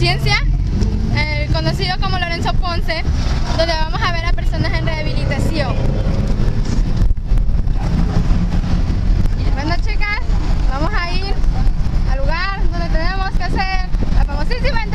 Conciencia, conocido como Lorenzo Ponce, donde vamos a ver a personas en rehabilitación. Bueno, chicas, vamos a ir al lugar donde tenemos que hacer la famosísima entrevista.